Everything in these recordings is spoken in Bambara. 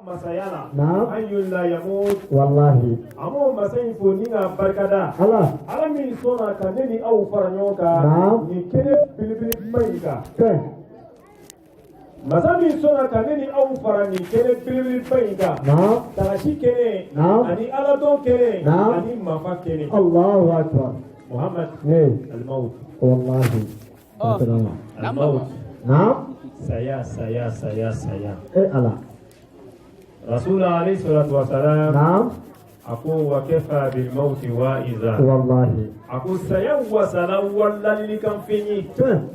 masayala ayyul la yamut wallahi amo masayin fo ni na barkada ala min sona kaneni au faranyoka ni kene bilibili bayika masami sona kaneni au farani kene bilibili bayika tashi kene ani ala don kene ani mafa kene Allahu akbar Muhammad al-maut wallahi al-maut saya ala رسول عليه الصلاة والسلام أقول وكفى بالموت وائزا والله أقول سيوى سلوى اللي كان فيني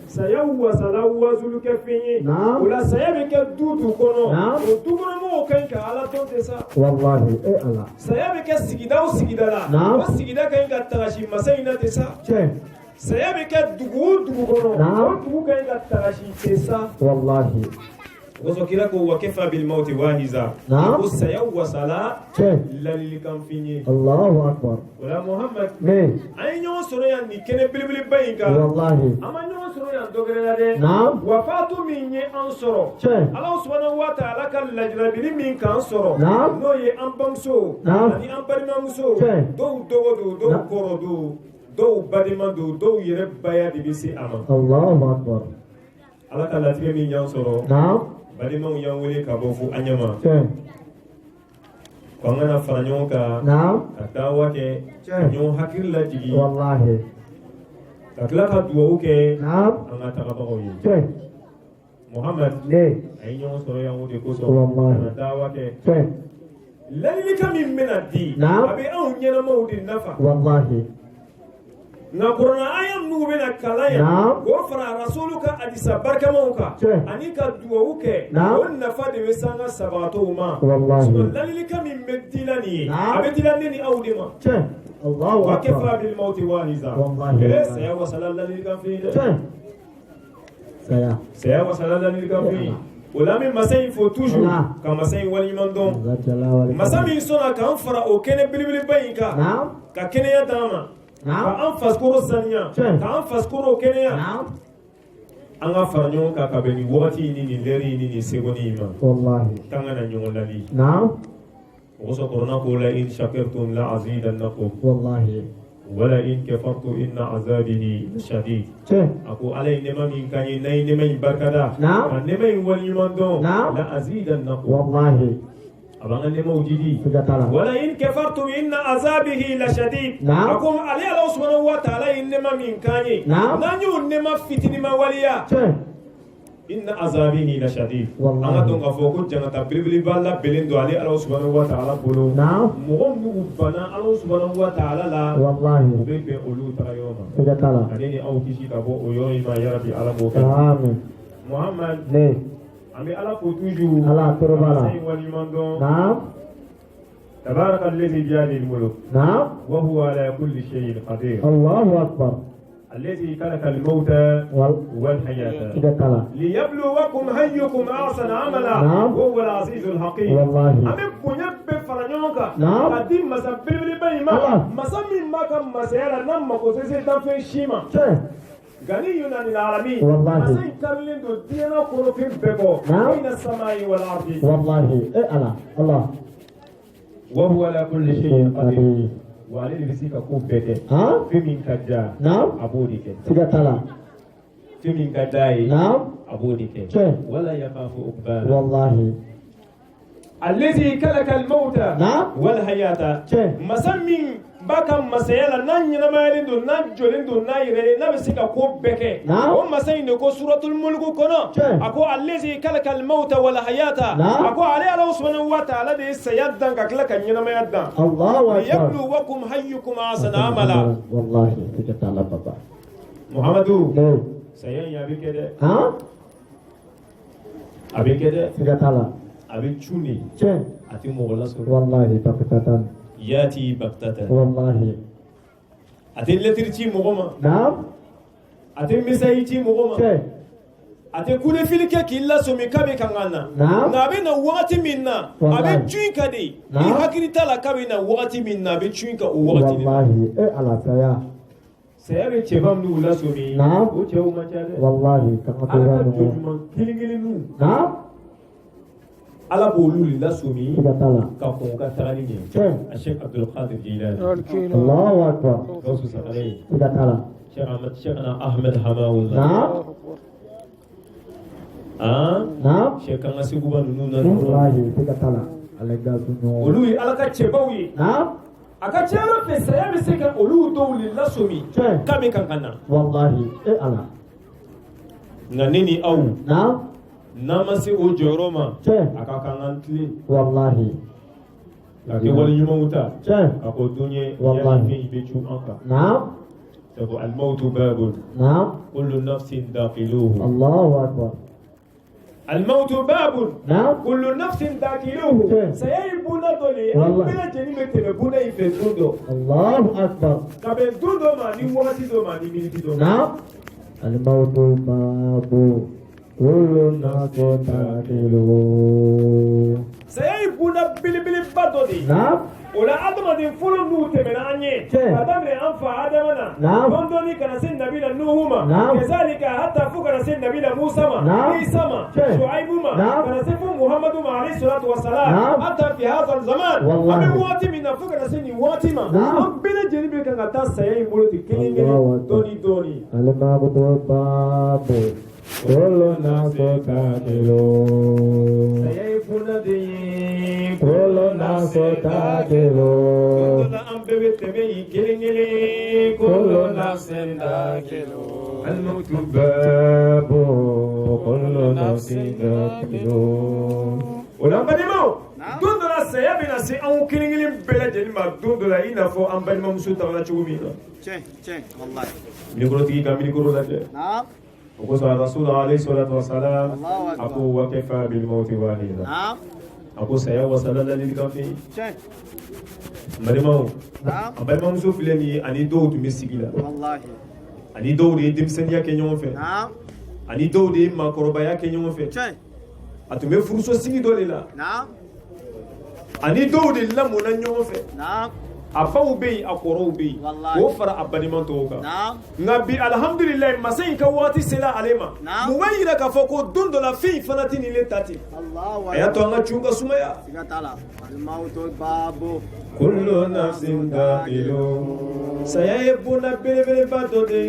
سيوى سلوى زلك فيني ولا سيبك الدودو كنو ودودو مو كينك على تونتسا والله الله سيبك السجدة والسجدة لا والسجدة كينك التغشي مسينة تسا سيبك الدقود كنو ودودو كينك التغشي تسا والله وذكرك وكفى بالموت واهزا وسيوى صلاة للي كان فيني الله أكبر ولا محمد أين يوصل يعني كن بلبل بينك والله أما يوصل يعني دوغرنا وفاتوا مني أنصروا الله سبحانه وتعالى كاللجنة من كأنصروا نو يأمبمسو يعني أمبرمامسو دو كورو دو بدمندو دو يربايا دبسي أما الله أكبر الله كاللجنة من ينصروا balimaw yan wele ka bɔ fo an ɲama ko an kana fara ɲɔgɔn kan ka dawa kɛ ka ɲɔgɔn hakili lajigi ka tila ka duwawu kɛ an ka tagabagaw ye Muhammad a ye ɲɔgɔn sɔrɔ yan o de kosɔn ka dawa kɛ ladilika min bɛna di a bɛ anw ɲɛnamaw de nafa na Qur'an ayam nu bena kalaya go fara rasulu ka hadisa barkamaw ka ani ka duwawu kɛ o nafa de bɛ sanga sabato ma lalilika min bɛ dilani a bɛ dilani ni aw de ma Allahu akbar wa kafa bil maut wahiza saya wasala lalilika fi saya wasala lalilika fi wala min masai fo toujours ka masai waliman don masami sona kan fara o kene bilibili bayinka ka kene ya dama ka an faskoro saniya ka an faskoro kɛnɛya an ka fara ɲɔgɔn kan ka bɛn ni wagati ni ni lɛri ni ni segoni ma k'an ka na ɲɔgɔn lali o kosɔn kɔrɔna ko la in shakartum la azidannakum wala in kafartum inna azabihi shadid a ko ala ye nɛma min kan ye n'a ye nɛma in barikada ka nɛma in waliɲuman dɔn la azidannakum abanga nemo jidi wala in kafartum inna azabihi la shadid akum ali Allah subhanahu wa ta'ala inma min kanye nanyu nema fitinima waliya inna azabihi la shadid anga donga foko jangata bilbili balla belendo ali Allah subhanahu wa ta'ala bolo mo mu bana Allah subhanahu wa ta'ala la wallahi be olu tarayoma adeni au kishi kabo oyoyi ma ya rabbi alamo amin Muhammad أمي على فتوجو على تربلا نعم تبارك الذي بيده الملك وهو على كل شيء قدير الله أكبر الذي خلق الموت والحياة ليبلوكم أيكم أحسن عملا وهو العزيز الحكيم أمي بنيب فرنيوكا قديم مسبب بيما مسمي ما كان مسيرا نما كوسيسي تنفي شيما غني عن العالمين مسين كارلين دو دينا كوروفين بيبو بين السماء والارض والله الله وهو على كل شيء قدير وعليه بسيك كوب بيته في من كجا ابوديك سيغتالا في من كداي ابوديك ولا يخاف عقباه والله الذي خلق الموت والحياه مسمين baka masayala nan nyina mayalin do nan jolin do na yire na bisika ko beke o masayin ko suratul mulk kono ako allazi kalakal mauta wal hayata ako ali Allah subhanahu wa ta'ala de sayaddan ka kala kan nyina mayaddan Allahu akbar yabluwakum hayyukum asana amala wallahi tika tala baba Muhammadu sayan ya bikede abikede tika tala abichuni ati mo wala so wallahi pakatan ياتي بغتة والله أتين لترتي مغمى أتين مسايتي مغمى أتين كل فيلك كلا سمي كابي كangana نابنا وقت منا أبي تشين كدي يهكري تلا كابينا وقت منا أبي تشين كا وقت والله على saya be cebam nu la somi o cew ma cade wallahi kama ala jojuma kilingili nu ala bolu la sumi Sigatala. ka ko ka tagani ni Sheikh Abdul Qadir Jilani Allahu Akbar. Gausu Sakhalai Sigatala. Sheikh Ahmed Hamawullah Naam. Sheikh Ngasibuba Nununa Wallahi sigatala. Alega sunyo. olu ala ka chebawi Naam. aka chelo pe saya mi se ka olu do la sumi kame kankana Wallahi ala. nganini au Naam. namasi o joroma aka kanantli Wallahi. ake wali yumauta Che. ako dunye Wallahi. ya fi bechu anka Naam. sabu al mautu babun Naam. kullu nafsin daqiluhu Allahu Akbar. al mautu babun Naam. kullu nafsin daqiluhu sayai buna dole bila jeni metebe buna ife dundo Allahu Akbar. kabe dundo ma ni wati do ma ni miliki do Naam. Al-mautu babu kullu nafsin daqiluhu. sayai buna bilibili badodi Naam. ola adama din fulu nu temena anye adamre anfa adamana bondoni kana sin nabila nuhuma kazalika hatta fu kana sin nabila musa ma isa ma shuaibu ma kana sin muhammadu ma alayhi salatu wassalam hatta fi hadha zaman abi wati min fu kana sin wati ma ambina jenibe kana ta sayai multi kelinge doni al-mautu babu kullu nafsin daqiluhu. sayai buna de kullu nafsin daqiluhu. Kullu ambebe tebe kelingele kullu nafsin daqiluhu al-mautu babu kullu nafsin daqiluhu. Ola banimo dondo la saya bina se an kelingele bela jeni ma dondo la ina fo an banimo musu tawala chugumina che wallahi ni ko tigi ka mini ko la de naam ko sa rasul alayhi salatu wassalam aku wa kafa bil maut wahida naam aku saya wa sallallahu alaihi kafi che banimo naam an banimo musu fileni ani do tu misigila wallahi ani do de dimseniya ke nyon fe naam ani do de makorobaya ke nyon fe che atume furuso sigi dole la naam ani do de la mona nyon fe naam afaw be akoro be Wallahi. o fara abadiman to ka naam ngabi alhamdulillah masin ka wati sela alema Naam. muwayira ka foko dundo la fi fanati ni le tati Allahu aya to akbar anga chunga sumaya sigatala al-mautu babu kullu nafsin daqilu sayayibuna bilbil badode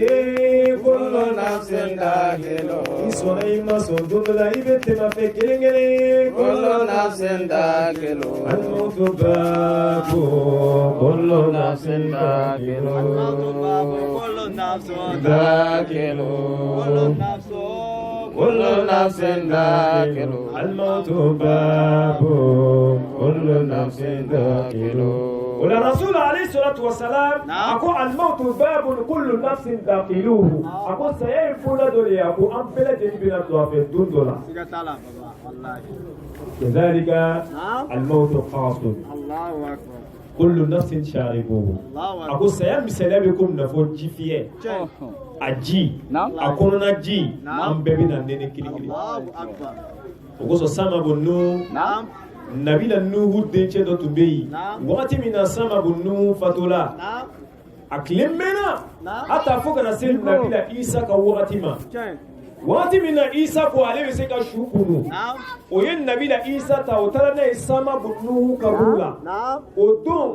kullu nafsin daqilu isona ima so dundo la ibete ma fe kelengele kullu nafsin daqilu al-mautu babu kullu nafsin daqilu al-mautu babu kullu nafsin daqilu kullu nafsin daqilu الموت باب كل نفس داخل ولا رسول عليه الصلاة والسلام أقول الموت باب كل نفس داخلوه أقول سيكون دولي أقول أمبلا جنبنا في الدون دولا sigatala baba wallahi كذلك الموت خاص Allahu akbar كل نفس شاربه Allahu akbar أقول سيام سلامكم نفو جفية أجي أقول نجي أمبلا نيني كيري Allahu akbar ogoso sama bonno naam nabila nuhu denche do tumbeyi Naam. wakati mina sama bonno fatola naam aklimena Naam. hata foka na sel nabila isa ka wakati ma che wakati mina isa ko ale se ka shukunu naam oyen nabila isa ta otala na sama bonno kabula naam odon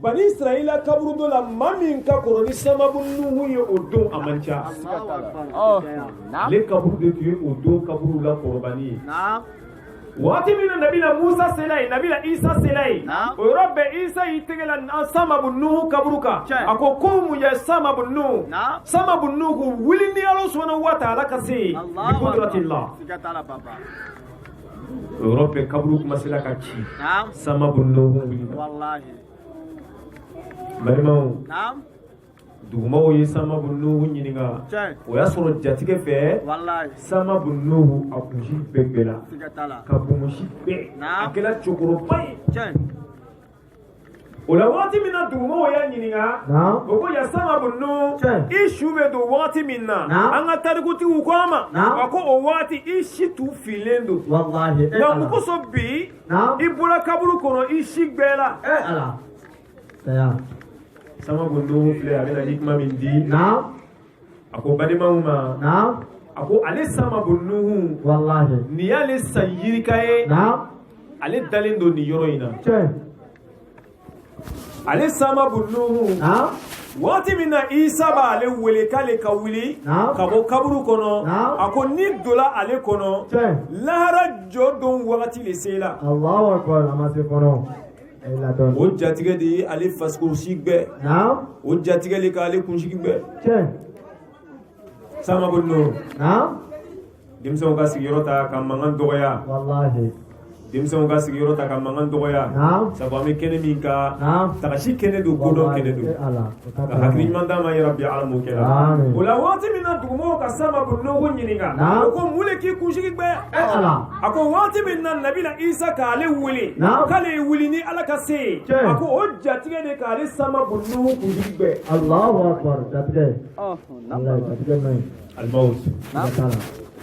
bani israila kaburu do la mamin ka koroni sama bonno ye odon amancha Allahu akbar naam le kaburu de tuye odon kaburu la korbani naam wati mina nabila Musa selai nabila Isa selai Naam. o robbe Isa yitegela sama bunnu kabruka Che. ako komu ya sama bunnu Naam. sama bunnu ku wilini Allah subhanahu wa ta'ala kasi bi Allahu qudratillah akbar sigatala baba o robbe kabruka masila kachi naam sama bunnu wilini wallahi marimaw naam dugumaw ye sama bunnu nyininga che o ya soro jatige fe wallahi sama bunnu akushi bebela sigatala kabumushi be Naam. akela chokoro pai che ola wati mina dugumaw ya nyininga Naam. Boko ya sama bunnu Che. ishube do wati minna Naam. anga tarikuti ukoma Naam. wako o wati ishitu filendo Wallahi na ala. mukoso bi Naam. ibula kaburu kono ishigbela Ala. Saya. sama bunnu fle abena hikma min di Naam. ako badima uma Naam. ako ale sama bunnu Wallahi. ni ale sayirikaye Naam. ale dalen do ni yoro ina tiɲɛ ale sama bunnuhu waati min na Isa ba ale wele k'ale ka wuli ka bɔ kaburu kɔnɔ a ko ni dola ale kɔnɔ lahara jɔ don wagati le sela Allahu Akbar a ma se kɔnɔ o jatigɛ de ye ale fasikosi gbɛ o jatigɛ le k'ale kunsigi gbɛ sama bunnuhu denmisɛnw ka sigiyɔrɔ ta ka mankan dɔgɔya wallahi denmisɛnw ka sigiyɔrɔ ta ka mankan dɔgɔya sabu an bɛ kɛnɛ min ka tagasi kɛnɛ don kodɔn kɛnɛ don ka hakili ɲuman d'a ma yarabi ala m'o kɛ la o la waati min na dugumɔgɔw ka sama bunnuhu ɲininka o ko mun le k'i kunsigi gbɛ a ko waati min na nabila Isa k'ale wele k'ale ye wuli ni ala ka se ye a ko o jatigɛ de k'ale sama bunnuhu kunsigi gbɛ Allahu Akbar jatigɛ Allah jatigɛ man ɲi al-mawt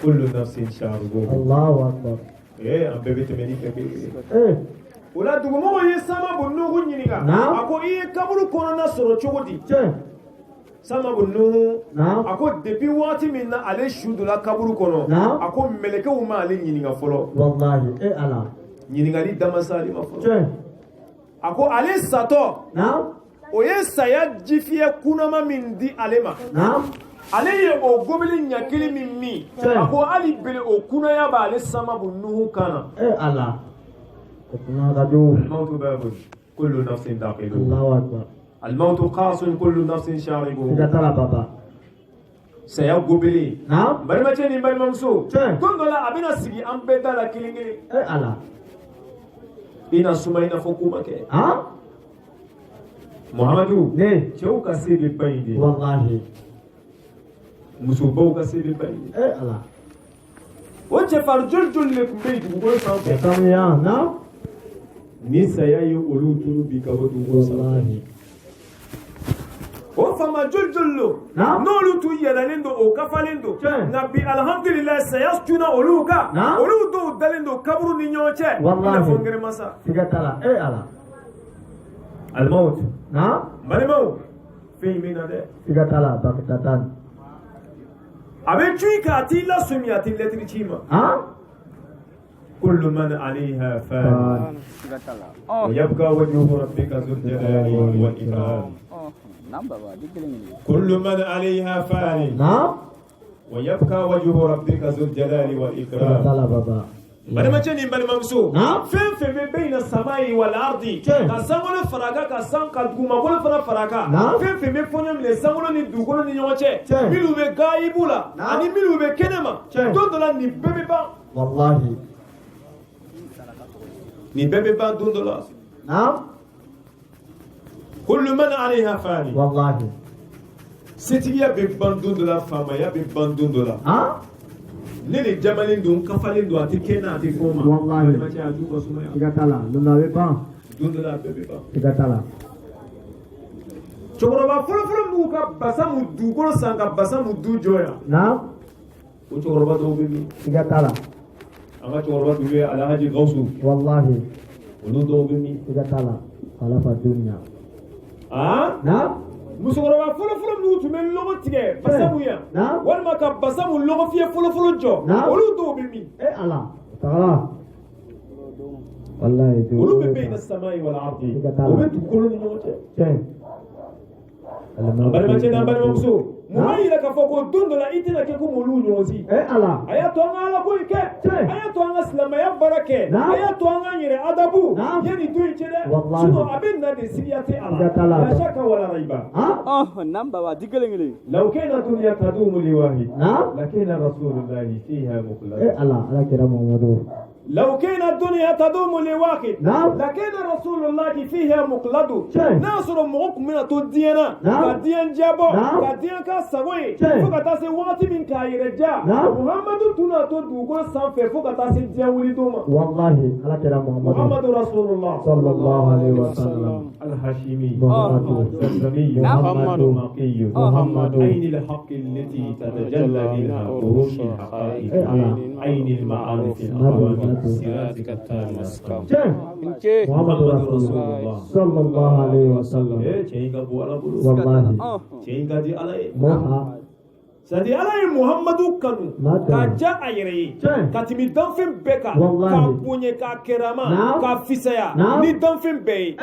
kullu nafsin sha'ruhu Allahu Akbar an bɛɛ bɛ tɛmɛ ni fɛ kelen o la dugumɔgɔw ye sama bunnuhu ɲininka a ko i ye kaburu kɔnɔna sɔrɔ cogo di sama bunnuhu a ko depuis waati min na ale su donna kaburu kɔnɔ a ko mɛlɛkɛw ma ale ɲininka fɔlɔ wallahi ala ɲininkali damasa ale ma fɔlɔ a ko ale satɔ o ye saya jifiyɛ kunnama min di ale ma ale ye o gobeli ɲakili min a ko hali bele o kunnaya b'ale sama bunnuhu kan na ala الموت باب كل نفس داخله الله أكبر الموت قاص كل نفس شاربه إذا ترى بابا سيقبلي نعم bari ma cɛ ni balimamuso don dɔ la a bɛna sigi an bɛɛ da la kelen kelen ala i na suma i n'a fɔ ko ma kɛ Muhamadu cɛw ka se bɛ ba in de wallahi musobaw ka se bɛ ba in de ala o cɛfarin joli joli de tun bɛ yen dugukolo sanfɛ ni saya ye olu tunu bi ka bɔ dugukolo sanfɛ o fama joli joli lo n'olu tun yɛlɛlen don o kafalen don nka bi alhamdulilayi saya tuna olu kan olu dɔw dalen don kaburu ni ɲɔgɔn cɛ wallahi fɔ ngeremasa siga t'a la ala alimawutu balimaw fɛn in bɛ na dɛ siga t'a la bakitatan a bɛ cu k'a t'i lasɔmi a t'i lɛtiri ci ma كل من عليها فان ويبقى وجه ربك ذو الجلال والإكرام كل من عليها فان ويبقى وجه ربك ذو الجلال والإكرام bari ma cɛ ni balimamuso fɛn fɛn bɛ bayna samai wal ardi ka sankolo faraka ka dugumakolo fana faraka fɛn fɛn bɛ fɔɲɔ minɛ sankolo ni dugukolo ni ɲɔgɔn cɛ minnu bɛ gayibu la ani minnu bɛ kɛnɛma don dɔ la nin bɛɛ bɛ ban wallahi ni bɛɛ bɛ ban don dɔ la kullu man alayha fani wallahi setigiya bɛ ban don dɔ la faamaya bɛ ban don dɔ la ne de jamalen don kafalen don a tɛ kɛ na a tɛ fɔ ma wallahi siga t'a la don dɔ a bɛ ban don dɔ la a bɛɛ bɛ ban siga t'a la cɛkɔrɔba fɔlɔfɔlɔ m'u ka basa mu dugukolo san ka basa mu du jɔ yan o cɛkɔrɔba dɔw bɛ min siga t'a la an ka cɛkɔrɔba dɔw bɛ Alhaji Gawusu wallahi olu dɔw bɛ min siga t'a la ala fa dunya musokɔrɔba fɔlɔfɔlɔ minnu tun bɛ lɔgɔ tigɛ basa mu yan walima ka basa mu lɔgɔ fiyɛ fɔlɔfɔlɔ jɔ olu dɔw bɛ min ala tagala wallahi olu bɛ bayna samai wal ardi o bɛ dugukolo ni ɲɔgɔn cɛ balimacɛ n'a balimamuso mun b'a yira k'a fɔ ko don dɔ la i tɛna kɛ komi olu ɲɔgɔn si ala a y'a to an ka ala ko in kɛ a y'a to an ka silamɛya baara kɛ a y'a to an k'an yɛrɛ adabu yanni don in cɛ dɛ sinon a bɛ na de siriya tɛ a la la shaka wala raiba nan baba di kelen kelen law kana dunya tadumu li wahid lakana rasulullahi fiha mukhlas ala kira muhammadu لو كان الدنيا تدوم لواحد لكن رسول الله فيها مقلد ناصر موك من تدينا كديان جابو كديان كسوي فكتا سي واتي من كايرجا محمد تنا تدوغو سانفه فكتا سي ديان وليدوما والله على كلام محمد رسول الله صلى الله عليه وسلم الهاشمي محمد الزمزمي محمد مقي محمد عين الحق التي تتجلى منها عروش الحقائق عين المعارف الأعوام صراطك التام والسلام محمد رسول الله صلى الله عليه وسلم والله موها sadi ala ye muhammadu kanu ka ja a yɛrɛ ye ka timi danfɛn bɛɛ kan ka bonya ka kɛrama ka fisaya ni danfɛn bɛɛ ye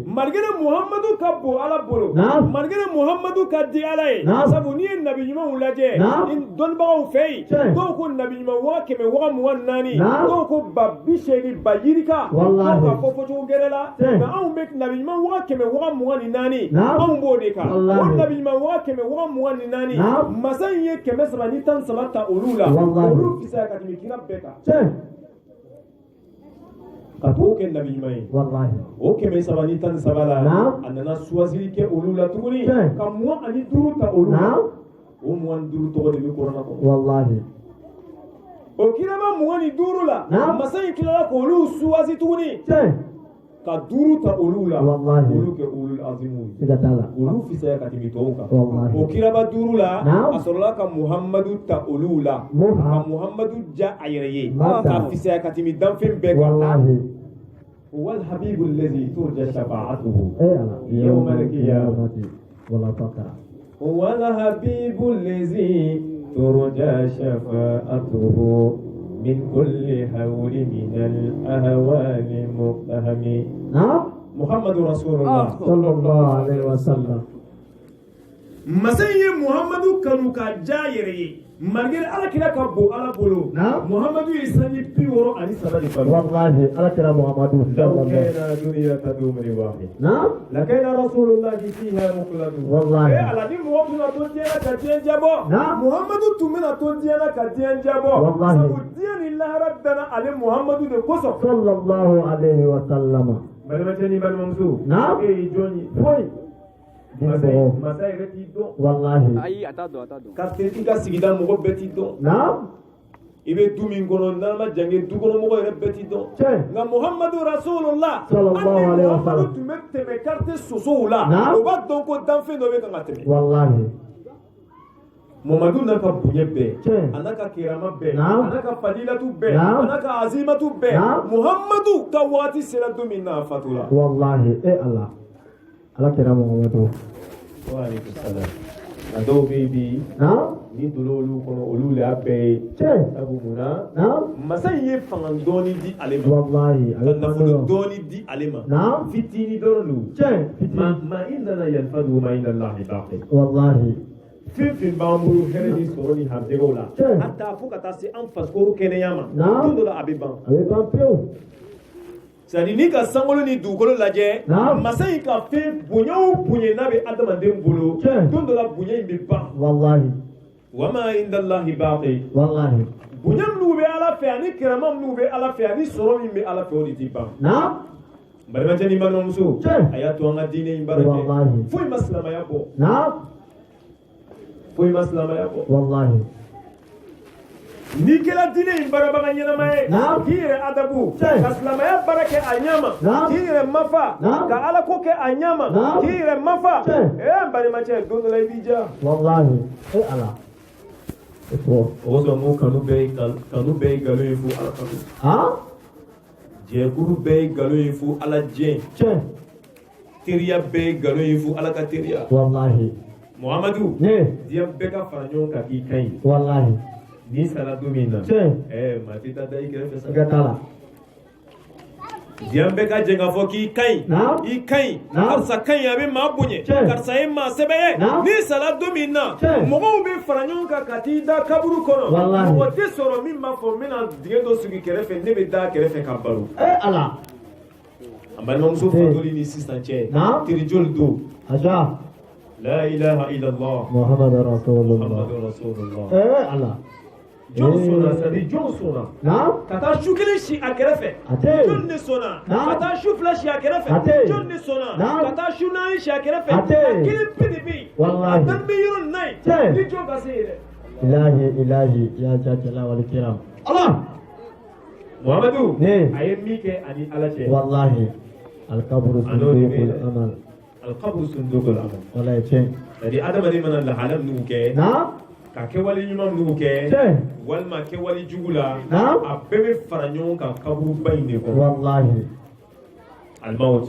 malgré muhammadu ka bon ala bolo malgré muhammadu ka di ala ye sabu ni ye nabi ɲumanw lajɛ dɔnnibagaw fɛ yen dɔw ko nabi ɲuman 124 dɔw ko ba 80 ba yirika dɔw ka fɔ fɔcogo gɛrɛ la nka anw bɛ nabi ɲuman 124 anw b'o de kan o nabi ɲuman 124 masa in ye 313 ta olu la olu fisaya ka tɛmɛ kira bɛɛ kan ka to kɛ nabi ɲuman ye o 313 la a nana suwasili kɛ olu la tuguni ka 25 ta olu la o 25 tɔgɔ de bɛ kɔrɔna kɔnɔ o kiraba 25 la masa in tilala k'olu suwasi tuguni ka 5 ta olu la olu kɛ ulul azimu olu fisaya ka tɛmɛ tɔw kan o kiraba 5 la a sɔrɔla ka muhammadu ta olu la ka muhammadu ja a yɛrɛ ye ka fisaya ka tɛmɛ danfɛn bɛɛ kan والحبيب الذي ترجى شفاعته يوم القيامة ولا فقر هو الحبيب الذي ترجى شفاعته من كل حول من الأهوال مقتهم محمد رسول الله صلى الله عليه وسلم مسيح محمد كانوا كجايري malgré ala kira ka bo ala bolo muhammadu isani piworo ani sabali balo wallahi ala kira muhammadu sallallahu alaihi wasallam dunya tadum li wahid la kana rasulullah fiha muqladu wallahi ala di mo tuna to diena ka dien jabo muhammadu tumina to diena ka dien jabo sabu dien illa rabbana ali muhammadu de koso sallallahu alaihi wasallam balmatani bal mamsu e joni foi masa yɛrɛ t'i dɔn wallahi ayi a t'a dɔn ka i ka sigida mɔgɔ bɛɛ t'i dɔn i bɛ du min kɔnɔ n'an ma jange du kɔnɔ mɔgɔ yɛrɛ bɛɛ t'i dɔn nka muhammadu rasulullah ani muhammadu tun bɛ tɛmɛ quartier sosow la o b'a dɔn ko danfɛn dɔ bɛ kan ka tɛmɛ wallahi muhammadu n'a ka bonya bɛɛ a n'a ka kirama bɛɛ a n'a ka fadilatu bɛɛ a n'a ka azimatu bɛɛ muhammadu ka waati sera don min na a fatula wallahi ala kira muhammadu wa alaikum salam a dɔw bɛ bi ni dolo olu kɔnɔ olu le y'a bɛɛ ye sabu munna masa in ye fanga dɔɔni di ale ma ka nafolo dɔɔni di ale ma fitini dɔrɔn don ma in nana yalifa dugu ma in nana lahi baqi wallahi fɛn fɛn b'an bolo hɛrɛ ni sɔrɔ ni hamdɛgɛw la hatta fo ka taa se an fasikoro kɛnɛya ma don dɔ la a bɛ ban pewu c'est-à-dire ni ka sankolo ni dugukolo lajɛ masa in ka fɛn bonya o bonya n'a bɛ adamaden bolo don dɔ la bonya in bɛ ban wallahi wa ma inda Allahi baqi wallahi bonya minnu bɛ ala fɛ ani kirama minnu bɛ ala fɛ ani sɔrɔ min bɛ ala fɛ o de tɛ ban balimacɛ ni balimamuso a y'a to an ka diinɛ in baara kɛ foyi ma silamɛya bɔ foyi ma silamɛya bɔ wallahi n'i kɛra diinɛ in baarabaga ɲɛnama ye k'i yɛrɛ adabu ka silamɛya baara kɛ a ɲɛma k'i yɛrɛ mafa ka alako kɛ a ɲɛma k'i yɛrɛ mafa n balimacɛ don dɔ la i b'i ja wallahi ala o kosɔn n ko kanu bɛɛ ye nkalon ye fo ala kanu jɛkulu bɛɛ ye nkalon ye fo ala jɛn teriya bɛɛ ye nkalon ye fo ala ka teriya wallahi muhamadu diɲɛ bɛɛ ka fara ɲɔgɔn kan k'i ka ɲi wallahi ni sara don min na maa tɛ taa da i kɛrɛfɛ sa diɲɛ bɛɛ ka jɛ k'a fɔ k'i ka ɲi i ka ɲi karisa ka ɲi a bɛ maa bonya karisa ye maa sɛbɛ ye ni sara don min na mɔgɔw bɛ fara ɲɔgɔn kan ka t'i da kaburu kɔnɔ mɔgɔ tɛ sɔrɔ min b'a fɔ n bɛna dingɛ dɔ sigi kɛrɛfɛ ne bɛ da kɛrɛfɛ ka baro ala an balimamuso fatoli ni sisan cɛ terijoli don la ilaha illallah muhammadu rasulullah ala Johnson c'est-à-dire Johnson ka taa su kelen si a kɛrɛfɛ John ne sɔnna ka taa su fila si a kɛrɛfɛ John ne sɔnna ka taa su naani si a kɛrɛfɛ a kelen pe de bɛ yen a dan bɛ yɔrɔ na ye ni John ka se yen dɛ ilahi ya jajala wal kiram Allah Muhammadu a ye min kɛ ani ala cɛ wallahi al-qabru sundukul amal al-qabru sundukul amal wallahi cɛ c'est-à-dire adamaden mana lahala minnu kɛ ka kɛwale ɲuman minnu kɛ walima kɛwale jugu la a bɛɛ bɛ fara ɲɔgɔn kan kaburuba in de kɔnɔ wallahi alimawut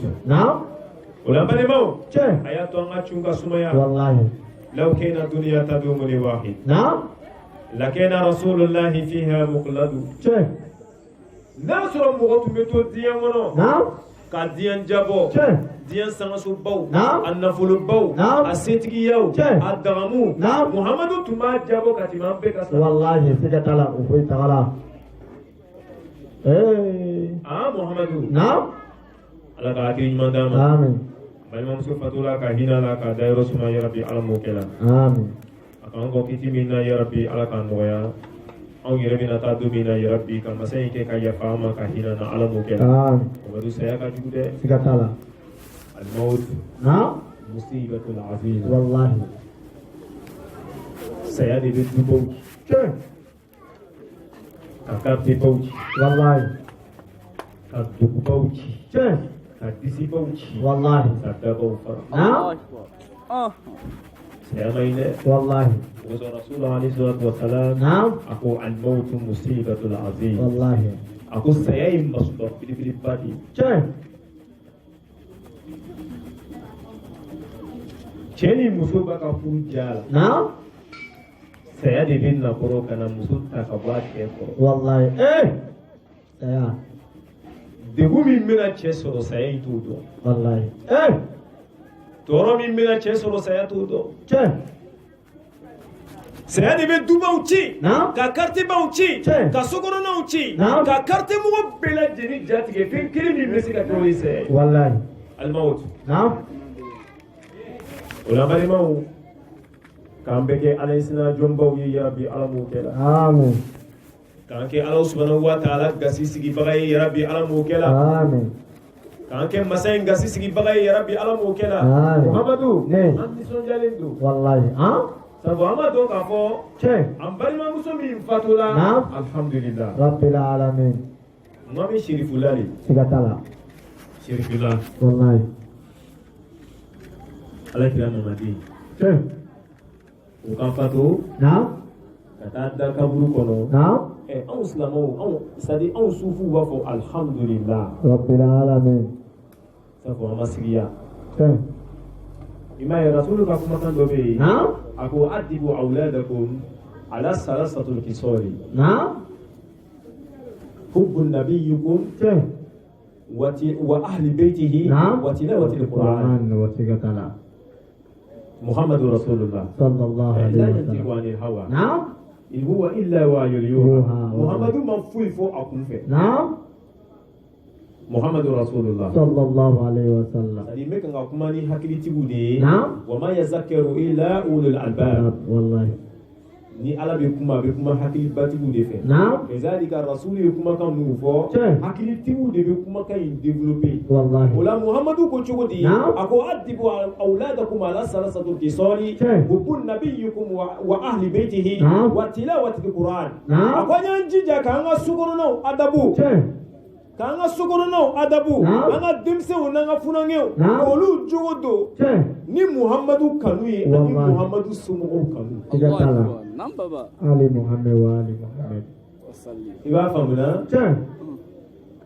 o la balimaw a y'a to an ka cun ka sumaya wallahi لو كان الدنيا تدوم لواحد نعم لكان رسول الله فيها مقلد شيخ ناصر مغوت ميتو ديانو نعم كاديان جابو شيخ ديان سانسو باو نعم النفل باو نعم السيتياو شيخ الدغمو نعم محمد تما جابو كاتيمان بكاسا والله سيدتلا وفي تعالى ايه محمد نعم على كاكري مندام آمين بل ممسو فتولا كهينا لا كدايرو سما يا ربي على موكلا آمين أكانكو كيتي منا يا ربي على كانويا أو يربينا تادو منا يا ربي كما سينك كيا فاما كهينا نا على موكلا آمين وبدو سياكا جودة سيدتلا الموت نعم مصيبة العظيمة والله سيادي بنت بوج شيخ كاكابتي بوج والله كاكدوك بوج شيخ كاكديسي بوج والله كاكدا بوفر نعم سيامينة والله وزر رسول عليه الصلاة والسلام نعم أكو الموت مصيبة العظيمة والله أكو سيايم مصدر في بادي شيخ كيني مصوبة كفور جال نعم سيادي بينا برو كان مصوبة كبوات كيفو والله ايه سيا دهو من منا تشيسو سياي تودو والله ايه تورو من منا تشيسو سياي تودو شيخ سيادي بين دوبا وشي نعم كارتي باوشي شيخ كسوكورونا وشي نعم كارتي مو بلا جني جاتي فين كلمة مسكة كويسة والله الموت نعم ولا مريمو كان بكي على سنا جنبو يا ربي على موكلا آمين كان كي الله سبحانه وتعالى غسيسي كي بغاي يا ربي على موكلا آمين كان كي مسين غسيسي كي بغاي يا ربي على موكلا آمين محمدو نعم أنت سونجالندو والله ها سبو أمادو كافو شيخ أم بريما مسلمين فاتولا نعم الحمد لله رب العالمين ما من شريف الله سيدتلا شريف الله والله على كلام مدي شيخ وكان فاتو نعم كتادا كابرو كونو نعم أو سلامو أو سادي أو سوفو وفو الحمد لله رب العالمين سبو أماسريا شيخ إما رسولك كما كان دوبي نعم أكو أدبوا أولادكم على الثلاثة الكسور نعم حب نبيكم شيخ وأهل بيته نعم وتلاوة القرآن وسيدتلا محمد رسول الله صلى الله عليه لا وسلم ينطق عن الهوى نعم إن هو إلا وحي يوحى محمد مفوي فوق أكون فيه نعم محمد رسول الله صلى الله عليه وسلم سألي مكان أكماني حكي تبودي نعم وما يذكر إلا أولو الألباب والله ni ala be kuma hakili batigu de fe naam ezalika rasuli be kuma kan nu fo hakili tigu de be kuma kan développer wallahi wala muhammadu ko chogodi ako adibu auladakum ala salasatul kisali hubun nabiyukum wa ahli baitihi wa tilawati alquran ako nyanjija kanga sugono adabu kanga sugono adabu anga dimse unanga funangeo olu jogodo ni muhammadu kanuye ni muhammadu sumo kanu Ali Muhammad wa Ali Muhammad iba famuna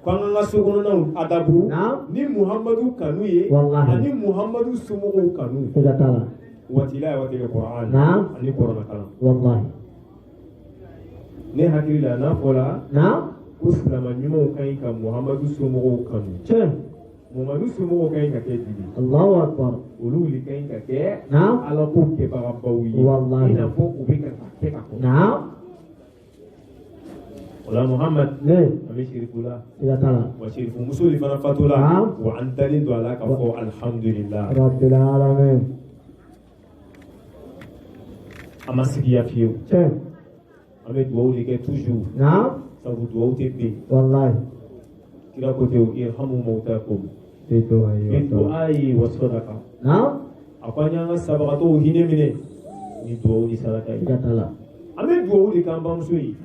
kwanga ngasugono adabu ni muhammadu kanuye ni muhammadu sumo kanu tigatala wa tilawati alquran ani qur'an kala wallahi ne hakila na fola uslama nyumo kai ka muhammadu sumo kanu muhammadu sumo kai ka ke didi Allahu akbar ululi kai ka ke ala ko ke barabawi wallahi ina fo ubika ke ka ko wala muhammad ami shirikula ya tala wa shiriku musuli fana fatula wa antali do ala ka fo alhamdulillah rabbil alamin amasikia fiyo ame duwa ke toujours sabu duwa be wallahi kila kote irhamu mautakum itu ayi wa sadaqa apanya nga sabaqatu hine mine ni duwa ni sadaka gatala ame duwa di kamba musui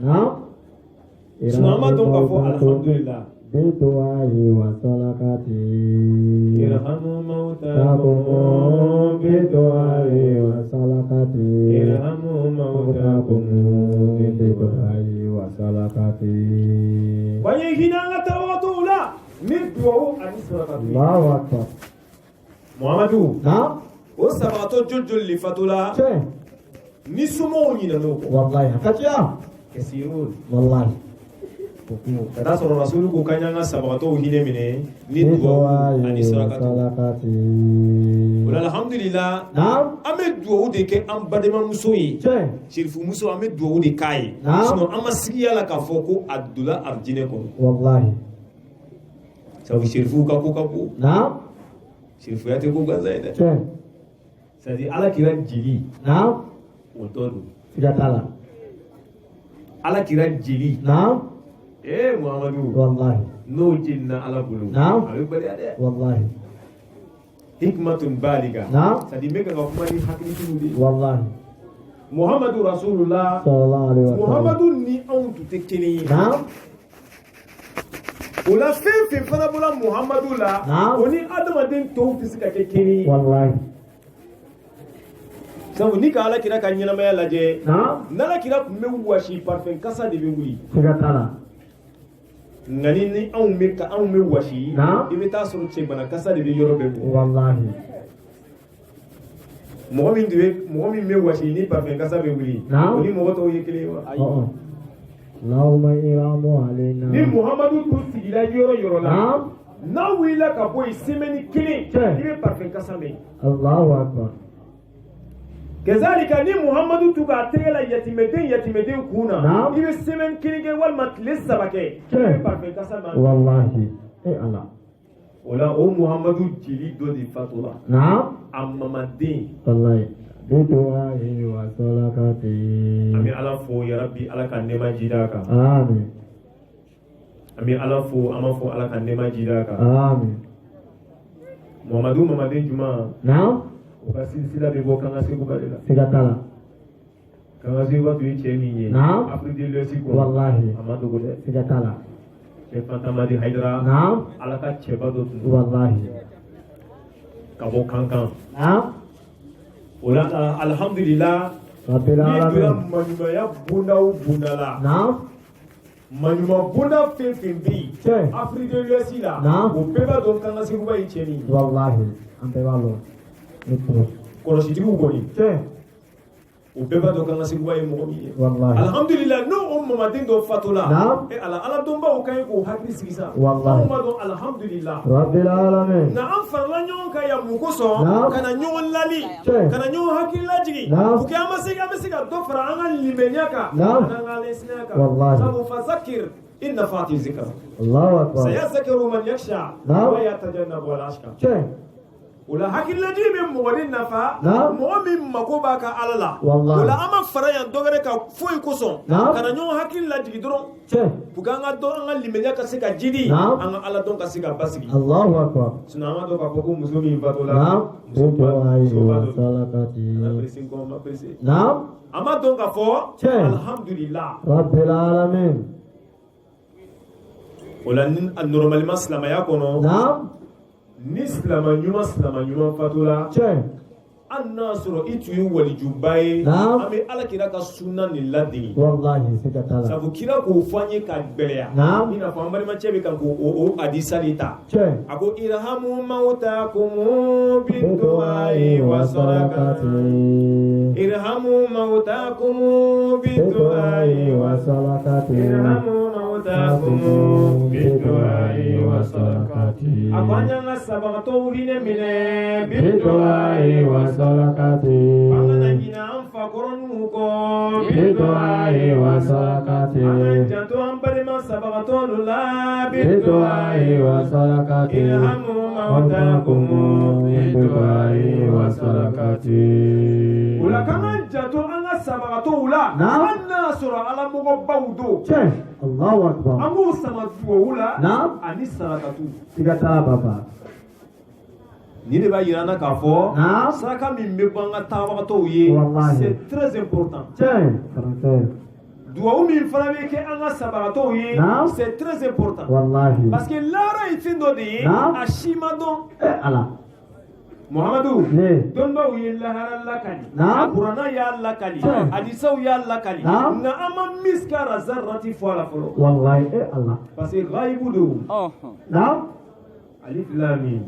sunama don ka fo alhamdulillah itu ayi wa sadaqati irhamu mautakum itu ayi wa sadaqati irhamu mautakum itu ayi wa sadaqati wanye hina nga tawatu la ni duwa ani sadaqati Allahu akbar Muhammadu o sabato jojol li fatula ni sumo ni no wallahi hakatiya kasirun wallahi kada soro rasulu ko kanyanga sabato hine mine ni duwa ani sarakatu wala alhamdulillah ame duwa de ke am badema musoyi shirifu muso ame duwa de kai sino ama sigiya la ka foko adula arjine ko wallahi sabu shirifu ka ko shirifu yate ko gazaida sadi ala kira jili otodu fidatala ala kira jili Muhammadu wallahi no jinna ala bulu abe bari ade wallahi hikmatun baliga sadi meka ga kuma ni hakili tuni wallahi Muhammadu Rasulullah sallallahu alaihi wasallam Muhammadu ni on tutekeni ola fe fana bula Muhammadu la oni adamaden to fisika kekeni wallahi sabu ni ka ala kira ka nyina maya laje nala kira kume washi parfum kasa de be wuli fidatala ngani ni anw me washi ibe ta suru che bana kasa de bi yoro be wallahi mo mi me washi ni pa ben kasa be wuli ni mo to yekele wa Allahumma iramu alaina ni Muhammadu tu sigila yoro la na wila ka boy semeni kile ibe pa ben kasa me Allahu akbar kazalika ni Muhammadu tu ga tegela yatimeden kuna ibe semen kilige wal matlis sabake parfait kasama wallahi ala wala o Muhammadu jili do di fatula amma madin wallahi bidu'a wa salakati ami ala fo ya rabbi ala kan nema jidaka amin ami ala fo ama fo ala kan nema jidaka amin Muhammadin juma oka silsila be bo kanga segu balela fidatala kanga segu batu ye chemi nye Afrique de l'Ouest ko wallahi amado ko de fidatala che Fantama di Haidara ala ka cheba do tu wallahi kabo kankan ola alhamdulillah rabbil alamin manuma ya bunala manuma bunda fefimbi Afrique de l'Ouest la o beba do kanga segu ba ye chemi wallahi ampe walo kɔlɔsitigiw kɔni o bɛɛ b'a dɔn k'an ka seguba ye mɔgɔ min ye alhamdulillah n'o o mamaden dɔ fatula ala dɔnbaw ka ɲi k'o hakili sigi sa anw b'a dɔn alhamdulillah rabbil alamin nka an farala ɲɔgɔn kan yan mun kosɔn ka na ɲɔgɔn lali ka na ɲɔgɔn hakili lajigi pour que an bɛ se ka dɔ fara an ka limaniya kan an'an ka lɛsinaya kan sabu fazakir in nafati zikra sayazakaru man yakhsha wa yatajannabu al-ashqa wala hakiladi be mɔgɔni nafa mɔgɔ min mako b'a ka ala la wala an ma fara yan dɔgɔrɛ ka foyi kosɔn kana ɲɔgɔn hakili lajigi dɔrɔn pour que an ka limaniya ka se ka jidi an ka ala dɔn ka se ka basigi Allahu akbar sinon an ka dɔn k'a fɔ ko muso min fatola an ma dɔn k'a fɔ alhamdulillah rabbil alamin wala normalement silamɛya kɔnɔ ni silama ɲuman fatula an n'a sɔrɔ i tun ye walijuba ye an bɛ ala kira ka sunna nin ladege sabu kira k'o fɔ an ye ka gbɛlɛya i n'a fɔ an balimacɛ bɛ kan k'o hadisa de ta a ko irhamu mawtakum bidu'ai wa sadaqati irhamu mawtakum bidu'ai wa sadaqati irhamu mawtakum bidu'ai wa sadaqati a ko an y'an ka sabagatɔw hinɛ minɛ bidu'ai wa sadaqati bangana ɲina an fakɔrɔninw kɔ bidu'ai wa sadaqati an ka janto an balima sabagatɔw la bidu'ai wa sadaqati irhamu mawtakum bidu'ai wa sadaqati o la k'an ka janto an ka sabagatɔw la an n'a sɔrɔ ala mɔgɔbaw don Allahu akbar an b'u sama duwawu la ani sarakatu siga t'a baba ni de b'a yira an na k'a fɔ saraka min bɛ bɔ an ka tagabagatɔw ye c'est très important duwawu min fana bɛ kɛ an ka sabagatɔw ye c'est très important parce que laara ye fɛn dɔ de ye a si ma dɔn ala Muhammadu dɔnnibaw ye lahara lakali kuranna y'a lakali hadisaw y'a lakali nka an ma miskara zarrati fɔ a la fɔlɔ wallahi ala parce que ghaibu do alif lam mim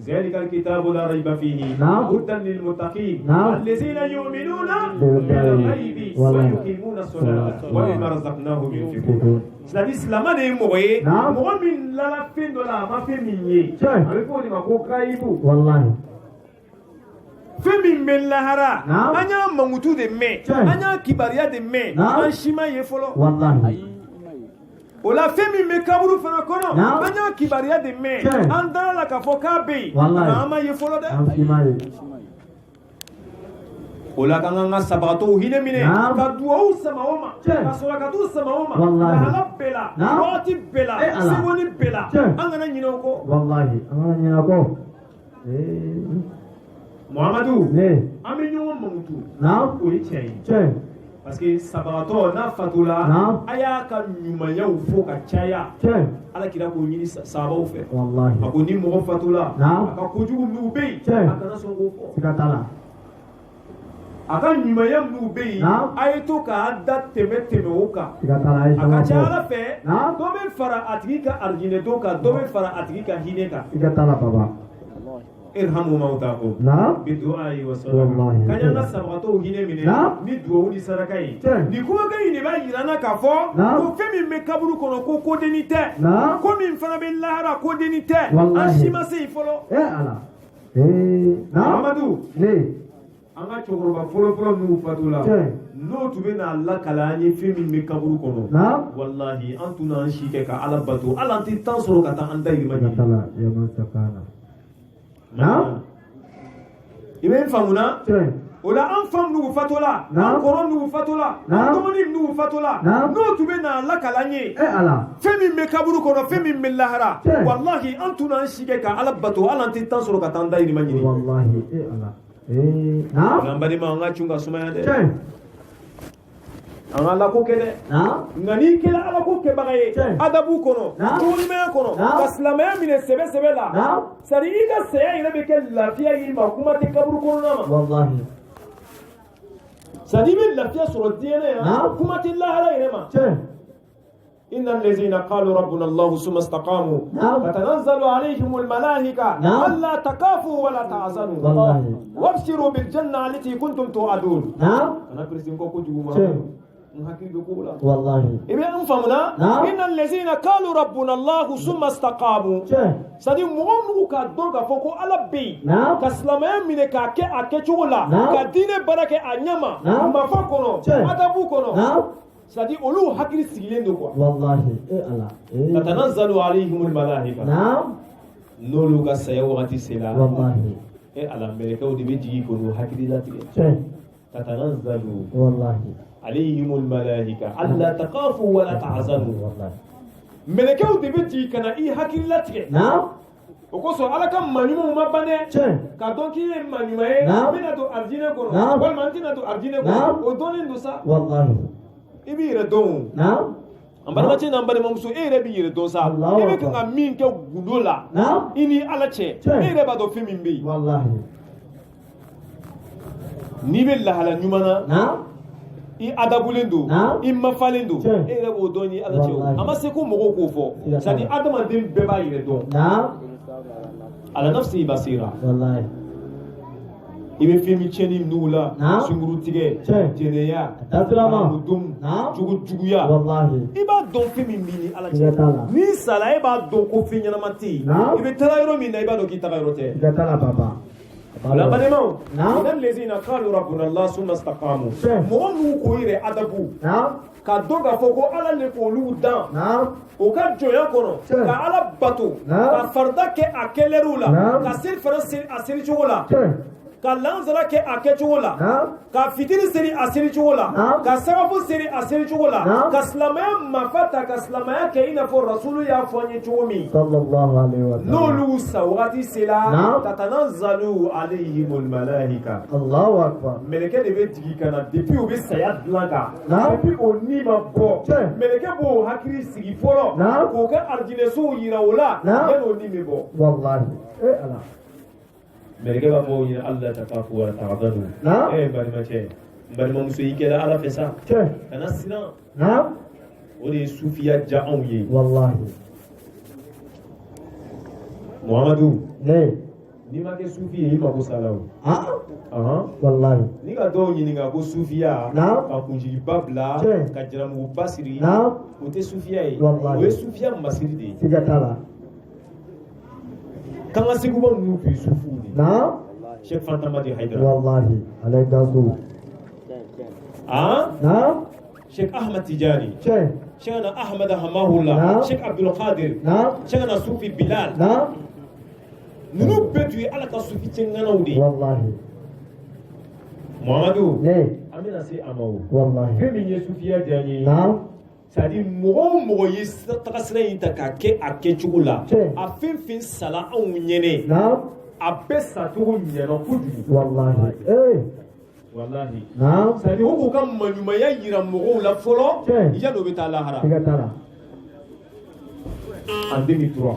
ذلك الكتاب لا ريب فيه هدى للمتقين الذين يؤمنون بالغيب ويقيمون الصلاة ومما رزقناهم ينفقون. C'est-à-dire cela est moyen moi min la fin de la ma fait minier avec on ma ko kaibu wallahi femi mellahara anya mangutu de me anya kibaria de me an shima ye folo wallahi ola femi me kaburu fana kono anya kibaria de me an dara la ka foka be ama ye folo de ola kanga sabato hine mine ka duo sama oma ka sola ka du sama oma hala bela roti bela sewoni bela angana nyino ko wallahi angana nyino ko Muhammadu ami nyoma mamutu na o yi parce que sabato na fatula aya ka nyumanya ufo ka chaya ala kira ko nyini sahaba ufe wallahi ako ni mo fatula aka kujugu mu be aka na songo fo sikatala aka nyumanya mu be ayito ka adda teme oka sikatala aka chala fe do be fara atika arjine do ka do be fara atika hineka sikatala baba irhamu mautakum bidu'ai wa salam kanya na sabato hine mine ni duo ni sarakai ni kuma kai ni ba yirana ka fo ko femi me kaburu kono ko denite ko min fana be lahara ko denite ashima sei folo ala Amadou anga chokoroba folo nu fatula no tube na Allah kala ni femi me kaburu kono wallahi antuna shike ka ala batu ala anti tansoro ka ta anda yirma ni ya masakana ibe famuna ola an fam nugu fatola an koron nugu fatola an tomoni nugu fatola no tube na la kalanye ala femi me kaburu kono femi me lahara wallahi antuna shige ka ala bato ala anti tansoro ka tanda yiri manyini wallahi ala ngambani ma nga chunga sumaya de an ala ko kede ngani kela ala ko ke bagaye adabu kono tuni me kono kaslamaya mine sebe la sari iga seya ina be ke lafiya yi ma kuma te kaburu kono na wallahi sadi be lafiya soro diene ya kuma te lahara ina ma إن الذين قالوا ربنا الله ثم استقاموا تتنزل عليهم الملائكة ألا تخافوا ولا تحزنوا وابشروا بالجنة التي كنتم توعدون أنا بريسين كوكو جوما والله إبي أنفهمنا إن الذين قالوا ربنا الله ثم استقاموا سادي مغمو كدون كفوكو على بي كسلامة من كاكي أكيشولا كدين بركة أنيما ما فكونو أدبو كونو سادي أولو حكي سيلين دوكوا والله الله تتنزل عليهم الملائكة نولو كسيو غتي سلا والله على ملكه ودي بيجي كونو حكي لا تتنزل والله عليهم الملائكة ألا تخافوا ولا تحزنوا ملكه دبتي كان إيه حكي لاتك وكسو على كم منيمو ما بني كادون كي منيمه بينا دو أرجينا كونو والمانتينا دو أرجينا كونو ودونين دوسا والله إبي يردون ambara mace nan bare mamsu ere bi yire don sa ibe kan min ke gudola ini alache ere ba do fimi mbi wallahi ni be la hala nyumana I adabulendo I mafalendo ere bo doni alache ama se ko mogo ko fo sadi adama dem be ba yire don ala nafsi basira wallahi ibe fimi cheni nula sunguru tige jeneya mudum juguya wallahi iba don fimi mini alache ni sala iba don ko finya na mati ibe talayro min iba do ki talayro te gatala baba wala banemo idan lezina qalu rabbuna allah summa istaqamu mo nu ko ire adabu ka doga foko ala le ko lu dan o ka joya kono ka ala bato ka farda ke akelerula ka sir farasi asiri chola ka lanzala ke akechola ka fitiri seri asiri chola ka sababu seri asiri chola ka slamaya mafata ka slamaya ke ina fo rasulu ya fanye chomi sallallahu alaihi wa sallam lolu sawati sila tatanazzalu alaihimul malaika Allahu akbar meleke de be digi kana depuis o be sayad blanca depuis o ni ma bo meleke bo hakiri sigi folo ko ka arjine so yira wala yano ni me bo wallahi ala meleke ba mo yira Allah takafu wa ta'dadu bari ma che bari ma muso yikela ala fesa kana sina o de sufiya ja'on ye wallahi Muhammadu ni ma kɛ sufi ye i mago sala o wallahi ni ka dɔw ɲininka ko sufiya ka kunsigiba bila ka jaramuguba siri o tɛ sufiya ye o ye sufiya masiri de ye siga t'a la kan ka seguba ninnu tun ye sufiw de Sheikh Fanta Madi Haidara wallahi alay dasu Sheikh Ahmad Tijani Sheikhna Ahmad Hamahullah Sheikh Abdul Qadir Sheikhna Sufi Bilal nunu bɛɛ tun ye ala ka sufi cɛŋanaw de ye wallahi Muhamadu an bɛna se a ma o fɛn min ye sufiya diya n ye c'est-à-dire mɔgɔ o mɔgɔ ye tagasira in ta k'a kɛ a kɛcogo la a fɛn fɛn sala anw ɲɛnɛ a bɛɛ sacogo ɲɛna kojugu wallahi c'est-à-dire o k'u ka maɲumanya yira mɔgɔw la fɔlɔ yanni o bɛ taa lahara en 2003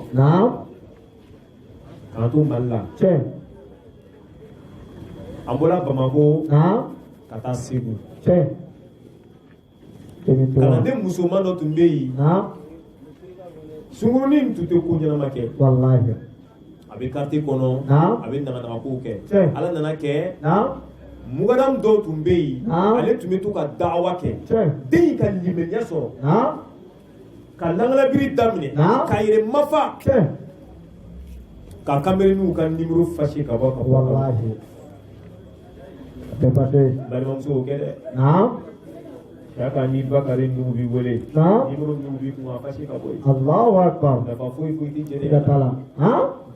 k'an to Mali la an bɔra Bamako ka taa Segu kalanden musoman dɔ tun bɛ yen sunkurunin tun tɛ ko ɲɛnama kɛ a bɛ quartier kɔnɔ a bɛ nagadagakow kɛ ala nana kɛ mugadamu dɔw tun bɛ yen ale tun bɛ to ka da'awa kɛ den in ka limaniya sɔrɔ ka langalabiri daminɛ ka yɛrɛ mafa ka kameriniw ka numéro fâché ka bɔ ka bɔ balimamuso o kɛ dɛ Yaka ni Bakari Nuhu bi wele numéro Nuhu bi kun a fâché ka bɔ yen Allahu Akbar nafa foyi tɛ jɛnɛya la